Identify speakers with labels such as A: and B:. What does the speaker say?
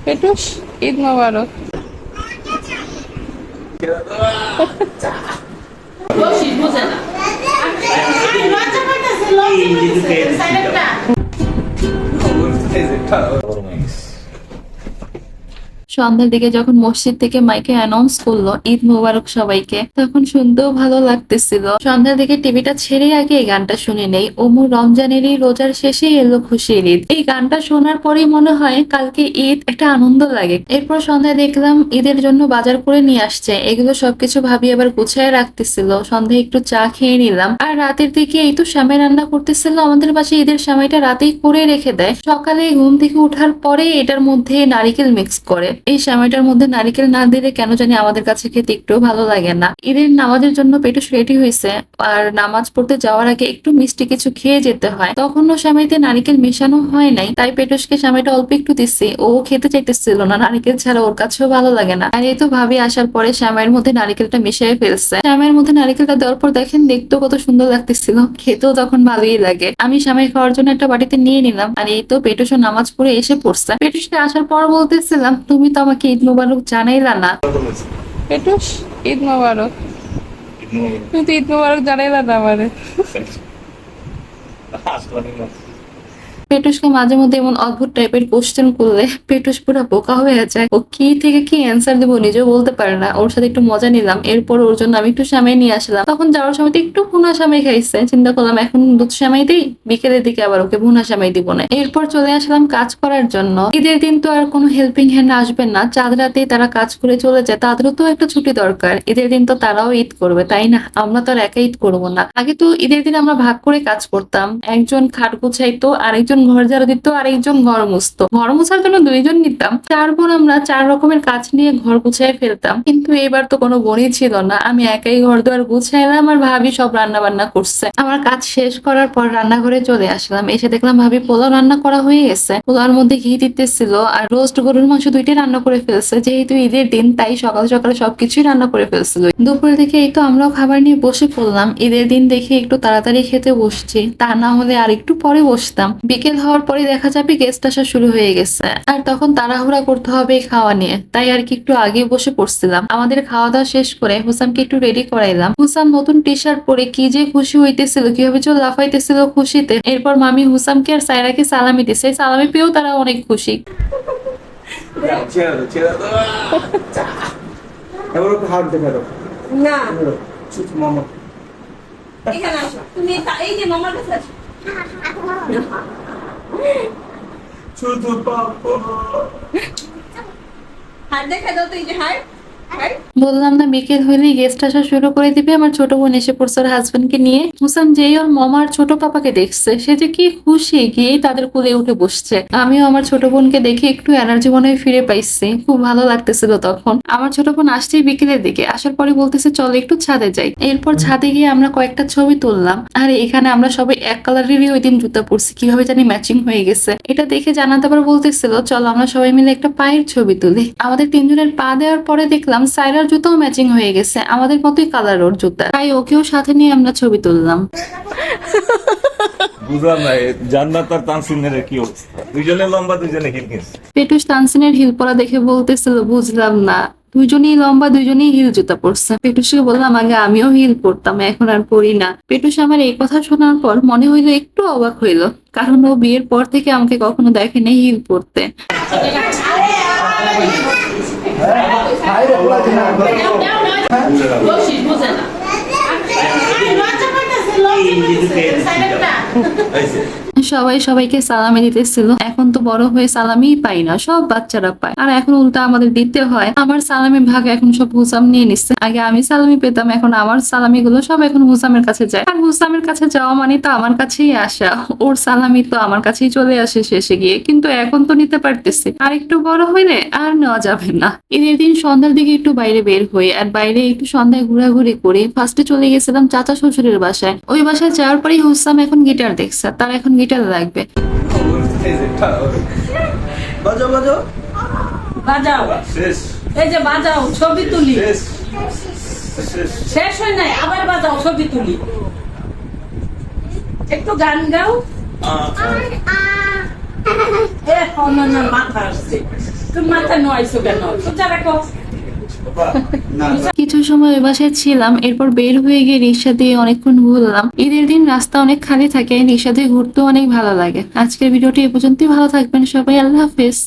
A: পেটুস, ঈদ মোবারক।
B: সন্ধ্যার দিকে যখন মসজিদ থেকে মাইকে অ্যানাউন্স করলো ঈদ মোবারক সবাইকে, তখন শুনতেও ভালো লাগতেছিল। সন্ধ্যার দিকে টিভিটা ছেড়ে আগে এই গানটা শুনে নেই, ওমু রমজানেরই রোজার শেষেই এলো খুশির ঈদ। এই গানটা শোনার পরেই মনে হয় কালকে ঈদ, একটা আনন্দ লাগে। এরপর সন্ধ্যায় দেখলাম ঈদের জন্য বাজার করে নিয়ে আসছে, এগুলো সবকিছু ভাবি আবার গুছায় রাখতেছিল। সন্ধ্যায় একটু চা খেয়ে নিলাম। আর রাতের দিকে এই তো সেমাই রান্না করতেছিল। আমাদের পাশে ঈদের সেমাইটা রাতেই করে রেখে দেয়, সকালে ঘুম থেকে উঠার পরে এটার মধ্যে নারিকেল মিক্স করে। এই সেমাইটার মধ্যে নারিকেল না দিলে কেন জানি আমাদের কাছে খেতে একটু ভালো লাগে না। ঈদের নামাজের জন্য পেটুস রেডি হয়েছে, আর নামাজ পড়তে যাওয়ার আগে একটু মিষ্টি কিছু খেয়ে যেতে হয়। তখনও সেমাইতে নারিকেল মেশানো হয় নাই, তাই পেটুসকে সেমাইটা অল্প একটু দিচ্ছি। ও খেতে চাইতেছিল না, নারিকেল ছাড়া ওর কাছেও ভালো লাগে না। আর এই তো ভাবি আসার পরে সেমাইয়ের মধ্যে নারিকেলটা মিশিয়ে ফেলছে। সেমাইয়ের মধ্যে নারিকেলটা দেওয়ার পর দেখেন দেখতেও কত সুন্দর লাগতেছিল, খেতেও তখন ভালোই লাগে। আমি সেমাই খাওয়ার জন্য একটা বাটিতে নিয়ে নিলাম। আর এই তো পেটুসও নামাজ পড়ে এসে পড়ছে। পেটুসকে আসার পর বলতেছিলাম, তুমি তো আমাকে ঈদ মোবারক জানাইলা না।
A: পেটুস, ঈদ মোবারক। তুমি তো ঈদ মোবারক জানাইলা না আমারে।
B: পেটুসকে মাঝে মধ্যে এমন অদ্ভুত টাইপের কোশ্চেন করলে পেটুস পুরো বোকা হয়ে যায়। ও কি থেকে কি অ্যান্সার দেবো নিজেও বলতে পারে না। ওর সাথে একটু মজা নিলাম, এরপর ওর জন্য আমি একটু সেমাই নিয়ে আসলাম। তখন যাওয়ার সময় একটু ভুনা সেমাই খাইছে, চিন্তা করলাম এখন দুধ সেমাই দিই, বিকেলের দিকে আবার ওকে ভুনা সেমাই দিব না। এরপর চলে আসলাম কাজ করার জন্য। ঈদের দিন তো আর কোনো হেল্পিং হ্যান্ড আসবেন না, চাঁদ রাতেই তারা কাজ করে চলে যায়। তাদেরও তো একটা ছুটি দরকার, ঈদের দিন তো তারাও ঈদ করবে, তাই না? আমরা তো আর একা ঈদ করবো না। আগে তো ঈদের দিন আমরা ভাগ করে কাজ করতাম, একজন খাট গুছাইতো, আরেকজন ঘর ঝাড়ু দিত, আরেকজন ঘর মুছতো। ঘর মুছার জন্য দুইজন নিতাম, 4 বোন আমরা 4 রকমের কাজ নিয়ে ঘর গুছাই ফেলতাম। কিন্তু এবার তো কোনো বোনই ছিল না, আমি একাই ঘর দুয়ার গুছাইলাম, আর ভাবি সব রান্না বান্না করছে। আমার কাজ শেষ করার পর রান্নাঘরে চলে আসলাম, এসে দেখলাম ভাবি পোলাও রান্না করা হয়ে গেছে। পোলাওর মধ্যে ঘি দিতেছিল, আর রোস্ট গরুর মাংস 2টি রান্না করে ফেলছে। যেহেতু ঈদের দিন তাই সকাল সকালে সবকিছুই রান্না করে ফেলছিল। দুপুরের দিকে এই তো আমরাও খাবার নিয়ে বসে পড়লাম। ঈদের দিন দেখে একটু তাড়াতাড়ি খেতে বসছি, তা না হলে আর একটু পরে বসতাম। বিকেল হওয়ার পরে দেখা যাবে গেস্ট আসা শুরু হয়ে গেছে, আর তখন তাড়াহুড়া করতে হবে খাওয়া নিয়ে, তাই আর কি একটু আগে বসে পড়ছিলাম। আমাদের খাওয়া দাওয়া শেষ করে হুসামকে একটু রেডি করাইলাম। হুসাম নতুন টি শার্ট পরে কি যে খুশি হইতেছিল, কিভাবে চল লাফাইতেছিল খুশিতে। এরপর মামি হুসামকে আর সাইরাকে সালামি দিছে, সালামি পেয়েও তারা অনেক খুশি।
C: না মামা এখানে আসো, তুমি এই যে মামার কাছে আসো।
D: শুধু পাপা
C: হাত দেখা দাও তো, এই যে হাত।
B: বললাম না বিকেল হইলেই গেস্ট আসা শুরু করে দিবে। আমার ছোট বোন এসে পড়ছে ওর হাজবেন্ডকে নিয়ে। হুসাম যেই ওর মামার ছোট পাপাকে দেখছে, সে যে কি খুশি, গিয়েই তাদের কোলে উঠে বসছে। আমিও আমার ছোট বোনকে দেখে একটু এনার্জি মনে হয় ফিরে পাইছি, খুব ভালো লাগতেছিল তখন। আমার ছোট বোন আসছেই বিকেলের দিকে, আসার পরে বলতেছে চলো একটু ছাদে যাই। এরপর ছাদে গিয়ে আমরা কয়েকটা ছবি তুললাম। আর এখানে আমরা সবাই এক কালারেরই ওই দিন জুতা পরছি, কিভাবে জানি ম্যাচিং হয়ে গেছে। এটা দেখে জানাতে আবার বলতেছিল চলো আমরা সবাই মিলে একটা পায়ের ছবি তুলি। আমাদের 3 জনের পা দেওয়ার পরে দেখলাম সাইরার জুতাও ম্যাচিং হয়ে গেছে, আমাদের মতোই কালার ওর জুতা, তাই ওকেও সাথে নিয়ে আমরা ছবি তুললাম।
D: বুঝলাম না জান্নাত আর তানসিনের কি অবস্থা, দুইজনে লম্বা দুইজনে হিল কিনছে।
B: পেটুস তানসিনের হিল পরা দেখে বলতেছিল বুঝলাম না, দুইজনেই লম্বা দুইজনেই হিল জুতা পরছে। পেটুসকে বললাম আগে আমিও হিল পরতাম, এখন আর পরি না। পেটুস আমার এই কথা শোনার পর মনে হইলো একটু অবাক হইলো, কারণ ও বিয়ের পর থেকে আমাকে কখনো দেখেনি হিল পরতে। সবাই সবাইকে সালামি দিতেছিল। এখন তো বড় হয়ে সালামিই পাই না, সব বাচ্চারা পায়, আর এখন উল্টা আমাদের দিতে হয়। আমার সালামি ভাগ এখন সব হুসাম নিয়ে নিচ্ছে। আগে আমি সালামি পেতাম, এখন আমার সালামি গুলো সব এখন হুসামের কাছে যায়। আর হুসামের কাছে যাওয়া মানে তো আমার কাছেই আসা, ওর সালামি তো আমার কাছেই চলে আসে শেষে গিয়ে। কিন্তু এখন তো নিতে পারতেছি, আর একটু বড় হইলে আর নেওয়া যাবে না। ঈদের দিন সন্ধ্যার দিকে একটু বাইরে বের হই, আর বাইরে একটু সন্ধ্যায় ঘোরাঘুরি করে ফার্স্টে চলে গেছিলাম চাচা শ্বশুরের বাসায়। ওই বাসায় যাওয়ার পরেই হুসাম এখন গিটার দেখছে, তার এখন গিটার লাগবে।
D: বাজাও বাজাও
C: বাজাও,
D: শেষ,
C: এই যে বাজাও, ছবি তুলি।
D: শেষ শেষ
C: শেষ হয় নাই, আবার বাজাও, ছবি তুলি। একটু গান গাও। অন্যান্য মাথা আসছে তোর মাথা নোয়াইছো কেন সোজা রাখো
B: কিছু সময় ওই বাসায় ছিলাম, এরপর বের হয়ে গিয়ে রিক্সা দিয়ে অনেকক্ষণ ঘুরলাম। ঈদের দিন রাস্তা অনেক খালি থাকে, রিক্সা দিয়ে ঘুরতেও অনেক ভালো লাগে। আজকের ভিডিওটি এ পর্যন্তই, ভালো থাকবেন সবাই, আল্লাহ হাফেজ।